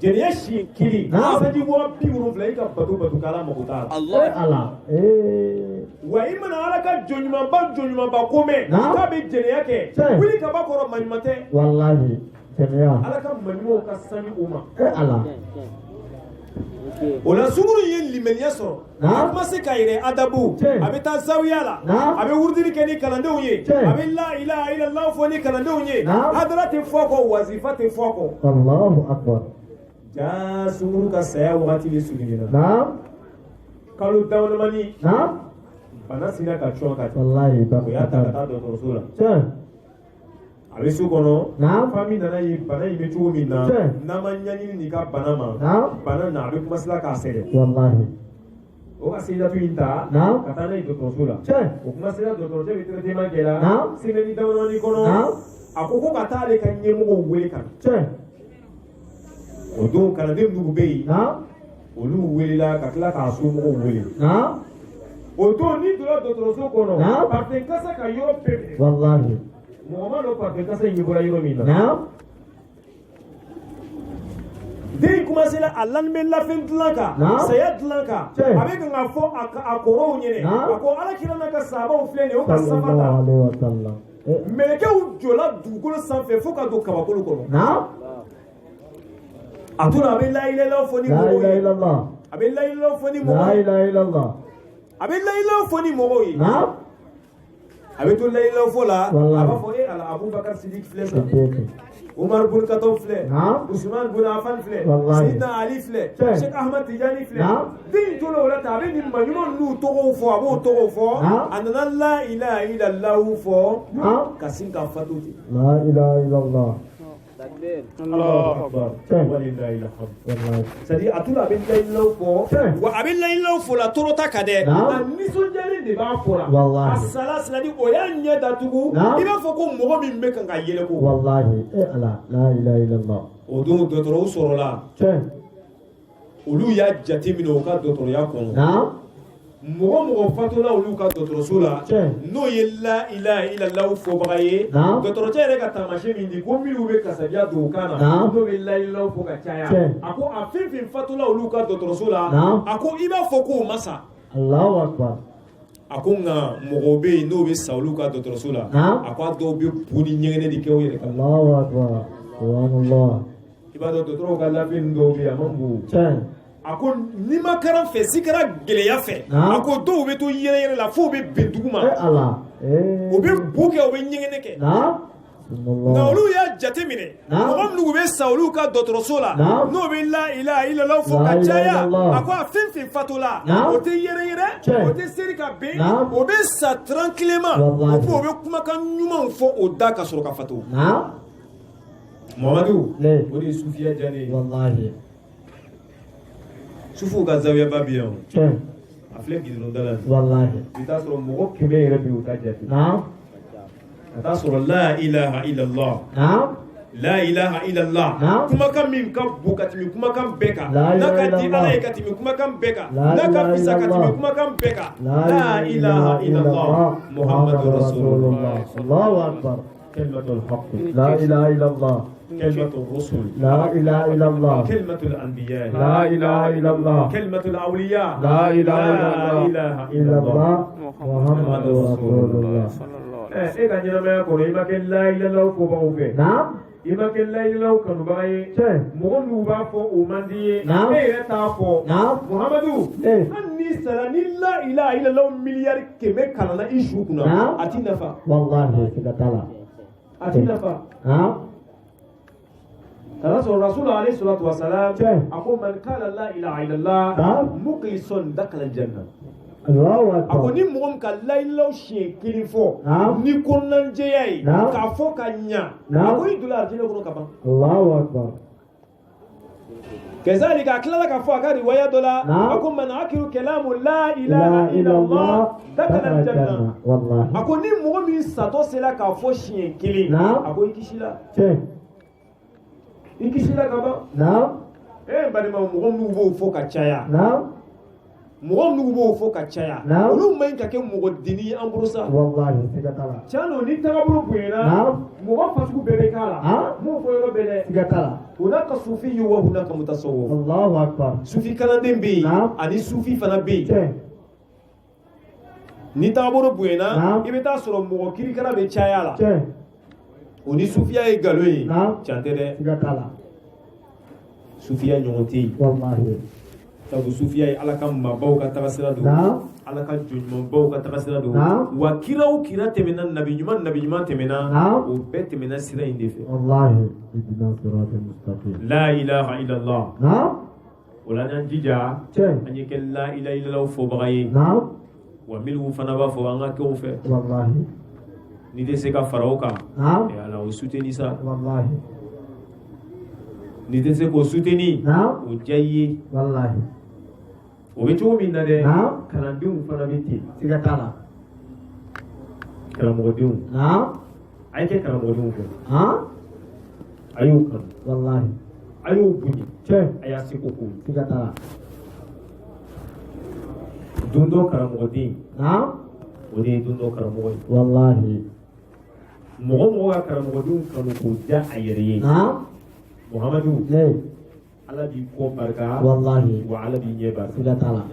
jɛnɛya siɲɛ kelen sanji 70,000 i ka bato k'ala mago t'a la wa i mana ala ka jɔnɲumanba ko mɛn k'a bɛ jɛnɛya kɛ wuli ka ba kɔrɔ maɲuman tɛ wallahi jɛnɛya ala ka maɲumanw ka sani o ma o la sunkuru ye limaniya sɔrɔ a kuma se ka yɛrɛ adabu a bɛ taa zawiya la a bɛ wurudili kɛ ni kalandenw ye a bɛ la ilaha illallah fɔ ni kalandenw ye hadara tɛ fɔ a kɔ wazifa tɛ fɔ a kɔ Allahu Akbar jaa sunkuru ka saya wagati de surunyana kalo damadamani bana sina ka cɔn ka o y'a ta ka taa dɔgɔtɔrɔso la a bɛ so kɔnɔ fami nana ye bana in bɛ cogo min na n'a ma ɲɛɲini nin ka bana ma bana na a bɛ kumasila k'a sɛgɛn o ka segidatu in ta ka taa n'a ye dɔgɔtɔrɔso la o kumasila dɔgɔtɔrɔso bɛ traitement kɛ la semaine damadamani kɔnɔ a ko ka taa ale ka ɲɛmɔgɔw wele ka na o don kalanden minnu bɛ yen olu welela ka tila k'a somɔgɔw wele o don ni donna dɔgɔtɔrɔso kɔnɔ parfum kasa ka yɔrɔ bɛɛ minɛ mɔgɔ ma dɔn parfum kasa in bɔra yɔrɔ min na den kumasela a lanbɛ lafɛn dilan kan saya dilan kan a bɛ kan ka fɔ a kɔrɔw ɲɛnɛ a ko alakira n'a ka sahabaw filɛ nin ye o ka sama ta mɛlɛkɛw jɔla dugukolo sanfɛ fo ka don kabakolo kɔnɔ a tora a bɛ la ilaha illallah fɔ ni mɔgɔw ye a bɛ la ilaha illallah fɔ ni mɔgɔw ye a bɛ la ilaha fɔ ni mɔgɔw ye a bɛ to la ilaha fɔ la a b'a fɔ ala Abubakar Sidik filɛ sa Umar bin Khattab filɛ Usman bin Affan filɛ Sayyidina Ali filɛ Sheikh Ahmad Tijani filɛ den tora o la ta a bɛ nin maɲuman ninnu tɔgɔw fɔ a b'o tɔgɔw fɔ a nana la ilaha illallah fɔ ka sin ka fatu ten la ilaha illallah Allahu Akbar walilahi alhamd c'est-à-dire a tora a bɛ la ilaha fɔ wa a bɛ la ilaha fɔ la torota ka dɛ a nisɔndiyalen de b'a fɔ la a sala c'est-à-dire o y'a ɲɛ datugu i b'a fɔ ko mɔgɔ min bɛ kan ka yɛlɛ ko wallahi ala la ilaha illallah o don dɔgɔtɔrɔw sɔrɔla olu y'a jate minɛ u ka dɔgɔtɔrɔya kɔnɔ mɔgɔ fatula olu ka dɔgɔtɔrɔso la n'o ye la ilaha illallah fɔbaga ye dɔgɔtɔrɔcɛ yɛrɛ ka taamasiyɛn min di ko minnu bɛ kasabiya don u kan na n'o bɛ la ilaha fɔ ka caya a ko a fɛn fɛn fatula olu ka dɔgɔtɔrɔso la a ko i b'a fɔ k'o ma sa Allahu Akbar a ko nka mɔgɔw bɛ yen n'o bɛ sa olu ka dɔgɔtɔrɔso la a ko a dɔw bɛ bu ni ɲɛgɛnɛ de kɛ u yɛrɛ kan Allahu Akbar subhanallah i b'a dɔn dɔgɔtɔrɔw ka labɛn dɔw bɛ yen a man bon a ko ni ma kɛra fɛ si kɛra gɛlɛya fɛ a ko dɔw bɛ to yɛlɛ la fo bɛ bɛn dugu ma o bɛ bu kɛ o bɛ ɲɛgɛnɛ kɛ nka olu y'a jate minɛ mɔgɔ minnu bɛ sa olu ka dɔgɔtɔrɔso la n'o bɛ la ilaha illallah fɔ ka caya a ko a fɛn fɛn fatula o tɛ yɛrɛ o tɛ seri ka bɛn o bɛ sa tranquillement o bɛ kumakan ɲumanw fɔ o da ka sɔrɔ ka fatu Muhamadu o de ye sufiya diya ne ye sufu ka zawiya babiyan tiɲɛ a filɛ gidron dala walahi i t'a sɔrɔ mɔgɔ 100 yɛrɛ bi u ta jate naam ka t'a sɔrɔ la ilaha illallah naam la ilaha illallah Naam. kumakan min ka bon ka tɛmɛ kumakan bɛɛ kan La n'a ilaha ka di illallah. ala ye ka tɛmɛ kumakan bɛɛ kan La n'a ka ilaha fisa ka tɛmɛ illallah. kumakan bɛɛ kan la ilaha illallah muhammadu rasulullah Allahu akbar kalimatul haqq la ilaha illallah kalimatul rusul la ilaha illallah kalimatul anbiya la ilaha illallah kalimatul awliya la ilaha ilaha illallah Muhammadu rasulullah e ka ɲɛnamaya kɔnɔ i ma kɛ la ilaha illallah fɔbagaw fɛ naam i ma kɛ la ilaha illallah kanubaga ye tiɲɛ mɔgɔ minnu b'a fɔ o man di ye Naam. e yɛrɛ t'a fɔ naam muhamadu Eh. hali n'i sara ni la ilaha illallah miliyari 100 kalanna i su kunna Naam. a ti nafa wallahi siga t'a la a ti nafa naam kana sɔrɔ rasul alayhi salatu wasalam Tiɲɛ. a ko man kala la ilaha illallah Naam. mukhlisan dakhala janna Allahu a ko akbar ni mɔgɔ min ka la ilaha siɲɛ kelen fɔ Naam. ni kɔnɔnajɛya ye Naam. k'a fɔ ka ɲa Naam. a ko i donna arijinɛ kɔnɔ ka ban Allahu akbar كذلك أكلنا كفاكر ويدلا نعم. أكون من أكل كلام لا إله إلا الله دخل الجنة والله أكون مؤمن ساتو سلا كفوشين كلي نعم. أكون يكشلا tiɲɛ يكشلا كبا naam إيه بعد ما مؤمن نبوه فوق كشايا naam مؤمن نبوه فوق كشايا نعم. ولو ما إنك كم مقدني أمبروسا wallahi siga t'a la شانو نتابعوا بينا نعم. مؤمن فاسكو بيبكالا ها؟ مو فيرو بيلا siga t'a la هناك صوفي وهناك متصوف Allahu akbar صوفي كلام بي نعم. أني صوفي فنا بي tiɲɛ ni taabolo bonyana Naam. i bɛ taa sɔrɔ mɔgɔ kirikara bɛ caya la tiɲɛ o ni sufiya ye nkalon ye Naam. can tɛ dɛ siga t'a la sufiya ɲɔgɔn tɛ yen wallahi sabu sufiya ye ala ka maabaw ka tagasira don naam ala ka jɔnɲumanbaw ka tagasira don Naam. wa kira o kira tɛmɛna nabi ɲuman tɛmɛna Naam. o bɛɛ tɛmɛna sira in de fɛ wallahi ihdina siratal mustaqim la ilaha illallah naam o la n'an jija tiɲɛ an ye kɛ la ilaha illallah fɔbaga ye naam wa minnu fana b'a fɔ an ka kɛ o fɛ wallahi ni tɛ se ka fara o kan naam ala o suteni sa wallahi ni tɛ se k'o suteni naam o diya i ye wallahi o bɛ cogo min na dɛ naam kalandenw fana bɛ ten siga t'a la karamɔgɔdenw naam a ye kɛ karamɔgɔdenw fɛ han a y'o kanu wallahi a y'o bonya tiɲɛ a y'a seko k'o ye siga t'a la don dɔ karamɔgɔden naam o de ye don dɔ karamɔgɔ ye wallahi mɔgɔ mɔgɔ ka karamɔgɔdenw kanu k'o da a yɛrɛ ye naam muhamadu ne ala b'i kɔ barika wallahi wa ala b'i ɲɛ barika siga t'a la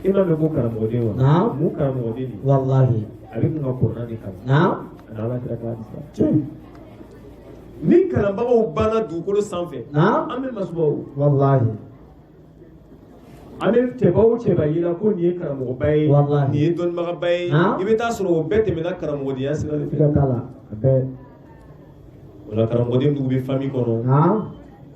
i ma mɛn ko karamɔgɔden wa Naam. mun karamɔgɔden de wallahi a bɛ kun ka kɔrɔna de kanu naam a n'a ala kira ka hadisa tiɲɛ ni kalanbagaw banna dugukolo sanfɛ naam an bɛ masubaw wallahi an bɛ cɛba o cɛba yira ko nin ye karamɔgɔba ye Wallahi. nin ye dɔnnibagaba ye Naam. i bɛ taa sɔrɔ o bɛɛ tɛmɛna karamɔgɔdenya sira de fɛ siga t'a la a bɛɛ o la karamɔgɔden dugu bɛ fami kɔnɔ naam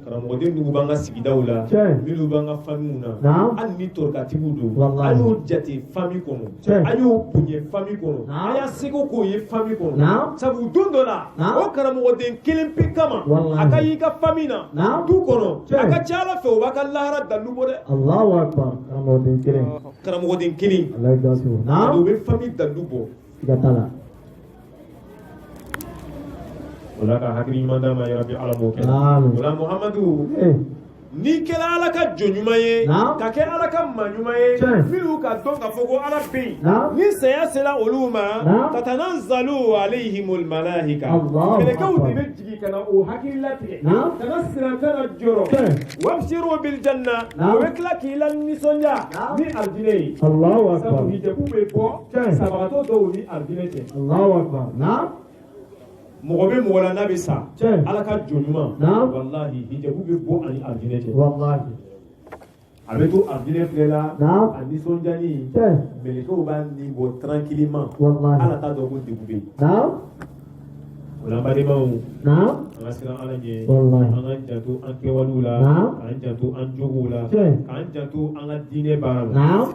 karamɔgɔden dugu b'an ka sigidaw la Tiɲɛ. minnu b'an ka famiw na Naam. hali ni tɔrɔkatigiw don Wallahi. an y'o jate fami kɔnɔ Tiɲɛ. an y'o bonya fami kɔnɔ Naam. an y'a seko k'o ye fami kɔnɔ Naam. sabu don dɔ la Naam. o karamɔgɔden kelen pe kama Wallahi. a ka y'i ka fami na Naam. du kɔnɔ Tiɲɛ. a ka ca ala fɛ o b'a ka lahara dalu bɔ dɛ Allahu akbar karamɔgɔden kelen karamɔgɔden kelen ala ye gaso o naam bɛ fami dalu bɔ siga t'a la o la ka hakili ɲuman d'a ma yarabi ala m'o kɛ Aamin. o la muhamadu eh n'i kɛra ala ka jɔn ɲuman ye Naam. ka kɛ ala ka maa ɲuman ye Tiɲɛ. minnu ka dɔn k'a fɔ ko ala bɛ yen Naam. ni saya sera olu ma Naam. tatanazzalu alayhimul malaika Allahu mɛlɛkɛw de akbar. bɛ jigin ka na o hakili latigɛ Naam. ka na siran ka na jɔrɔ Tiɲɛ. wabshiru bil janna Naam. o bɛ tila k'i la nisɔndiya Naam. ni arijinɛ ye Allahu akbar sabu hijabu bɛ bɔ Tiɲɛ. sabagatɔ dɔw ni arijinɛ cɛ Allahu akbar naam mɔgɔ bɛ mɔgɔ la n'a bɛ sa Tiɲɛ. ala ka jɔn ɲuman Naam. walahi hijabu bɛ bɔ ani arijinɛ cɛ wallahi a bɛ to arijinɛ filɛ la Naam. a nisɔndiyali Tiɲɛ. mɛlɛkɛw b'a ni bɔ tranquillement wallahi ala t'a dɔn ko degun bɛ yen naam o la n balimaw naam an ka siran ala ɲɛ Wallahi. an k'an janto an kɛwalew la Naam. k'an janto an jogow la Tiɲɛ. k'an janto an ka diinɛ baara la naam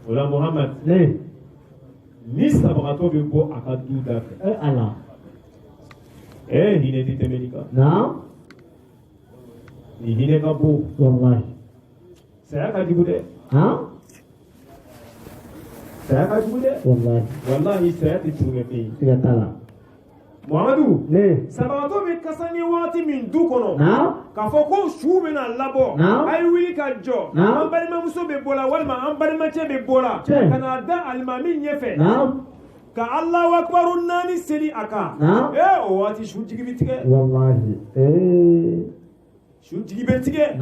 o la muhamad ne ni sabagatɔ bɛ bɔ a ka du da fɛ eh ala hinɛ tɛ tɛmɛni kan naam ni ihine ka bon wallahi saya ka jugu dɛ saya ka jugu dɛ wallahi saya tɛ tulonkɛ fɛn ye siga t'a la Muhamadu ne sabagatɔ bɛ kasa ye waati min du kɔnɔ k'a fɔ ko su bɛna labɔ a ye wuli ka jɔ an balimamuso bɛ bɔ la walima an balimacɛ bɛ bɔ la ka n'a da alimami ɲɛfɛ ka Alahu Akibaru 4 seli a kan o waati su jigi bɛ tigɛ wallahi su jigi bɛ tigɛ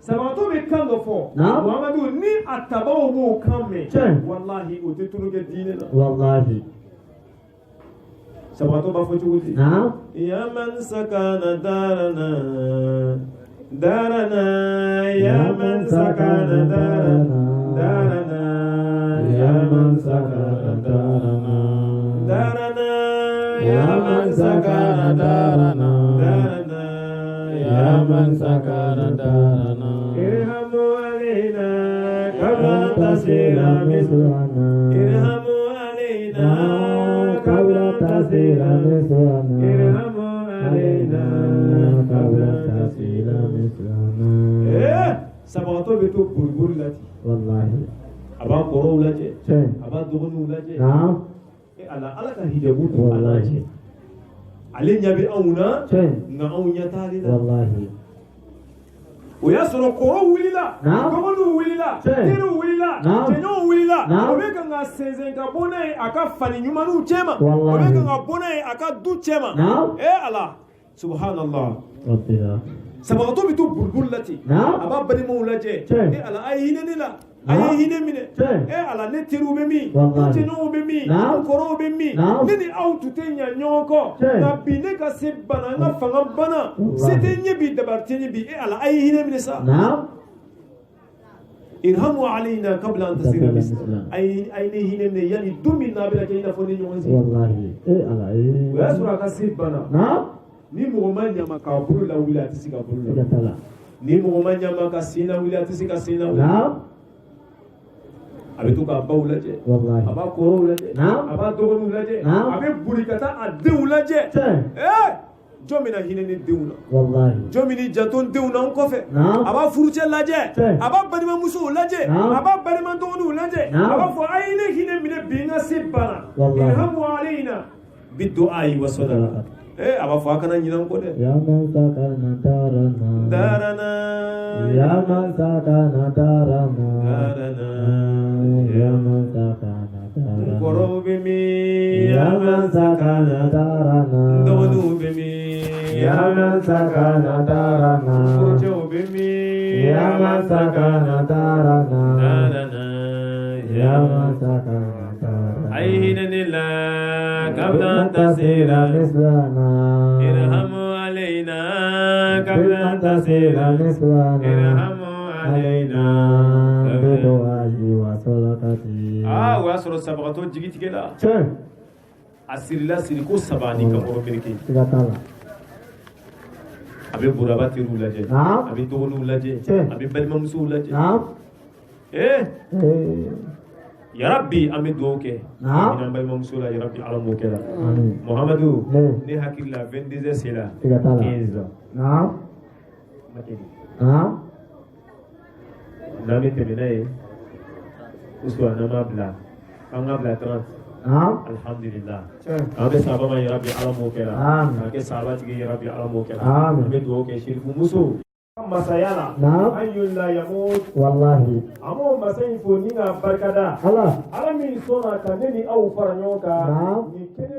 sabagatɔ bɛ kan dɔ fɔ Muhamadu ni a tabaw b'o kan mɛn wallahi o tɛ tulu kɛ diinɛ la wallahi sabagatɔ b'a fɔ cogo di ya man sakana darana ya man sakana darana ya man sakana darana ya man sakana darana ya man sakana darana irhamu alaina kama tasira mislana irhamu alaina kama tasira mislana irhamu alaina kama tasira mislana sabagatɔ bɛ to boli la ten wallahi a b'a kɔrɔw lajɛ a b'a dɔgɔninw lajɛ ala ka hijabu to ala cɛ ale ɲɛ bɛ anw na nka anw ɲɛ t'ale la wallahi o y'a sɔrɔ kɔrɔw wulila dɔgɔninw wulila teriw wulila cɛɲɔgɔnw wulila o bɛ kan ka sɛnsɛn ka bɔ n'a ye a ka fani ɲumanniw cɛma o bɛ kan ka bɔ n'a ye a ka du cɛma ala subhanallah sabagatɔ bɛ to buruburu la ten a b'a balimaw lajɛ ala a ye hinɛ ne la a ye hinɛ minɛ ala ne teriw bɛ min n cɛɲɔgɔnw bɛ min n kɔrɔw bɛ min ne ni aw tun tɛ ɲɛ ɲɔgɔn kɔ nka bi ne ka se bana n ka fanga bana se tɛ ɲɛ bi dabari tɛ ɲɛ bi ala a ye hinɛ minɛ sa irhamu alayna qabla an tasira misla a ye ne hinɛ minɛ yanni don min n'a bɛna kɛ i n'a fɔ ne ɲɔgɔn se o y'a sɔrɔ a ka se bana ni mɔgɔ ma ɲama k'a bolo lawuli a tɛ se ka bolo lawuli ni mɔgɔ ma ɲama ka sen lawuli a tɛ se ka sen lawuli a bɛ to k'a baw lajɛ a b'a kɔrɔw lajɛ a b'a dɔgɔninw lajɛ a bɛ boli ka taa a denw lajɛ jɔn bɛna hinɛ ni denw na jɔn bɛ n'i janto denw na n kɔfɛ a b'a furucɛ lajɛ a b'a balimamusow lajɛ a b'a balima dɔgɔninw lajɛ a b'a fɔ a ye ne hinɛ minɛ bi n ka se bana irhamu alayna bi du'a'i wa sadaqa a b'a fɔ a kana ɲinɛ n kɔ dɛ ya man sakana darana ya man sakana darana ya man sakana darana kɔrɔw bɛ min ya man sakana darana dɔgɔninw bɛ min ya man sakana darana furucɛw bɛ min ya man sakana darana ya man sakana darana a ye hinɛ ne la kabla an tasira mislana irhamu alayna kabla an tasira mislana irhamu alayna bidu'a'i wa sadaqati o y'a sɔrɔ sabagatɔ jigi tigɛla a sirila siriko 3 ni ka mɔgɔ meleke a bɛ buraba teriw lajɛ a bɛ dɔgɔninw lajɛ a bɛ balimamusow lajɛ yarabi an bɛ dugawu kɛ an balimamuso la yarabi ala m'o kɛ la Muhamadu ne hakili la 22 sera 15 n'an bɛ tɛmɛ n'a ye usuwa n'an b'a bila an ka bila 30 alhamdulillah an bɛ sahaba ma yarabi ala m'o kɛ la k'a kɛ sahaba tigi yarabi ala m'o kɛ la an bɛ dugawu kɛ shirifu muso masaya la an yola yamut wallahi amo masaya fo ni ka barikada ala min sɔnna ka ne ni aw fara ɲɔgɔn kan ni kɛnɛ